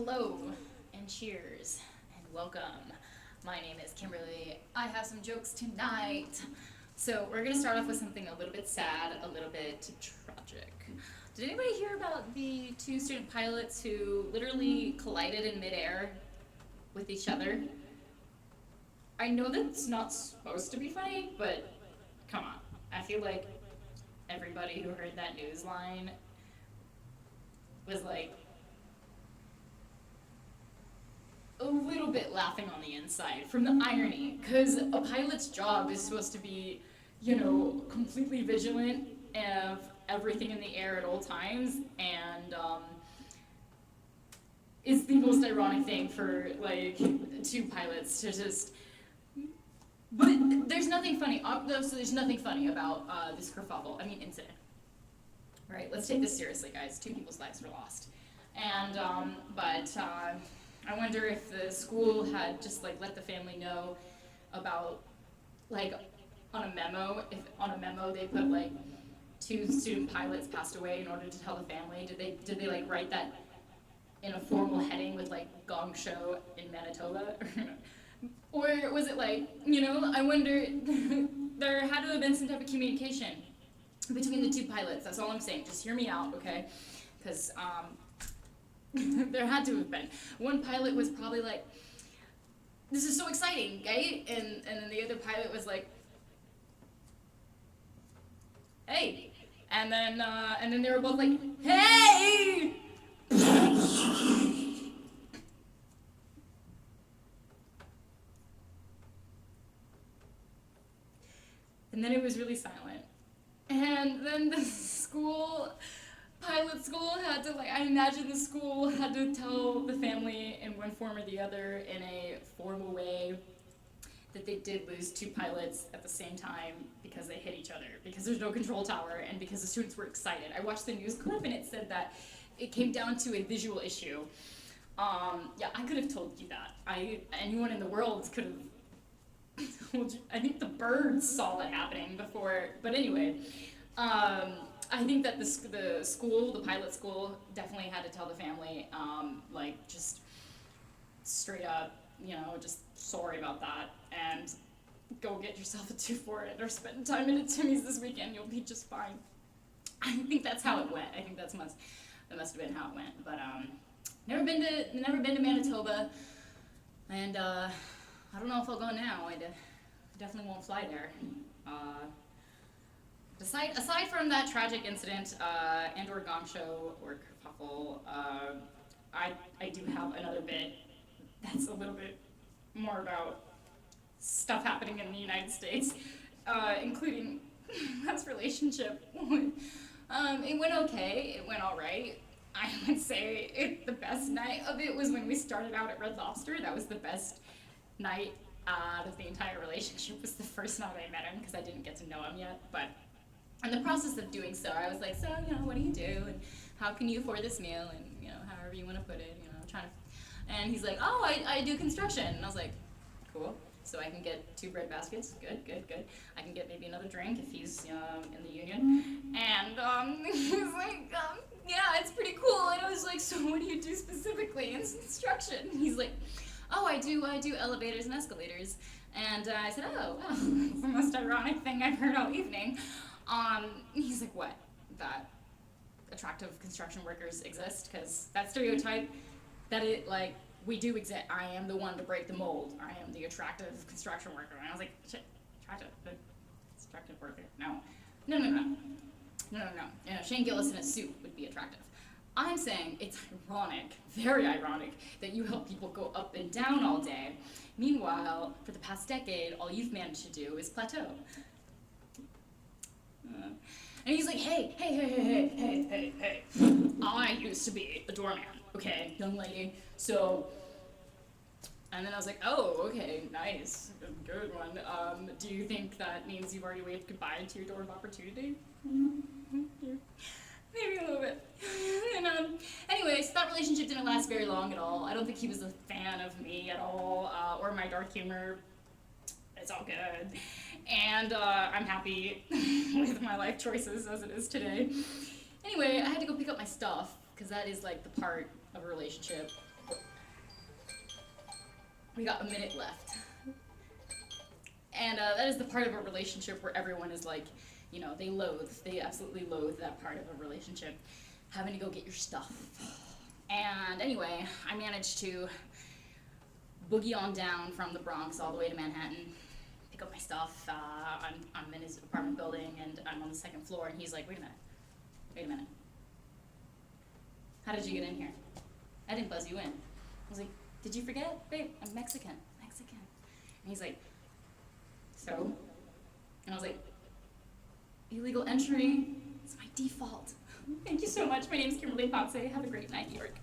Hello, and cheers, and welcome. My name is Kimberly. I have some jokes tonight. So, we're going to start off with something a little bit sad, a little bit tragic. Did anybody hear about the two student pilots who literally collided in midair with each other? I know that's not supposed to be funny, but come on. I feel like everybody who heard that news line was like, a little bit laughing on the inside from the irony, because a pilot's job is supposed to be, completely vigilant of everything in the air at all times, and it's the most ironic thing for like two pilots to just. But there's nothing funny. So there's nothing funny about this kerfuffle. Incident. Right? Let's take this seriously, guys. Two people's lives were lost, and I wonder if the school had just let the family know about on a memo. If on a memo they put two student pilots passed away in order to tell the family. Did they write that in a formal heading with Gong Show in Manitoba? Or was it I wonder, there had to have been some type of communication between the two pilots. That's all I'm saying. Just hear me out, okay? Because there had to have been. One pilot was probably like, this is so exciting, right? And then the other pilot was like, hey. And then they were both like, hey! And then it was really silent. And then the pilot school had to, I imagine the school had to tell the family in one form or the other in a formal way that they did lose two pilots at the same time because they hit each other, because there's no control tower, and because the students were excited. I watched the news clip and it said that it came down to a visual issue. I could have told you that. Anyone in the world could have. I think the birds saw it happening before, but anyway, I think that the pilot school, definitely had to tell the family, just straight up, just sorry about that, and go get yourself a 2 for it, or spend time in Timmy's this weekend, you'll be just fine. I think that's how it went. I think that must have been how it went, but, never been to Manitoba, and, I don't know if I'll go now. I definitely won't fly there. Aside from that tragic incident and/or Gong Show or kerfuffle, I do have another bit that's a little bit more about stuff happening in the United States, including last relationship. It went okay. It went all right. I would say the best night of it was when we started out at Red Lobster. That was the best night of the entire relationship. Was the first night I met him, because I didn't get to know him yet, but in the process of doing so, I was like, so, what do you do, and how can you afford this meal, and, however you want to put it, trying to, and he's like, oh, I do construction, and I was like, cool, so I can get 2 bread baskets, good, I can get maybe another drink if he's, in the union, and, he was like, yeah, it's pretty cool, and I was like, so what do you do specifically in construction, and he's like, oh, I do elevators and escalators. And I said, oh, well, it's the most ironic thing I've heard all evening. He's like, what? That attractive construction workers exist? Because that stereotype, that we do exist. I am the one to break the mold. I am the attractive construction worker. And I was like, shit, attractive worker? No. Shane Gillis in a suit would be attractive. I'm saying it's ironic, very ironic, that you help people go up and down all day. Meanwhile, for the past decade, all you've managed to do is plateau. And he's like, hey. I used to be a doorman, okay, young lady. So, and then I was like, oh, okay, nice, good one. Do you think that means you've already waved goodbye to your door of opportunity? Maybe a little bit. And anyways, that relationship didn't last very long at all. I don't think he was a fan of me at all, or my dark humor. It's all good. And I'm happy with my life choices as it is today. Anyway, I had to go pick up my stuff, because that is the part of a relationship We got a minute left. And that is the part of a relationship where everyone is like, you know, they absolutely loathe that part of a relationship, having to go get your stuff. And anyway, I managed to boogie on down from the Bronx all the way to Manhattan, pick up my stuff. I'm in his apartment building, and I'm on the second floor, and he's like, wait a minute. How did you get in here? I didn't buzz you in. I was like, did you forget? Babe, I'm Mexican. And he's like, so? And I was like, illegal entry is my default. Thank you so much. My name's Kimberly Ponce. Have a great night, New York.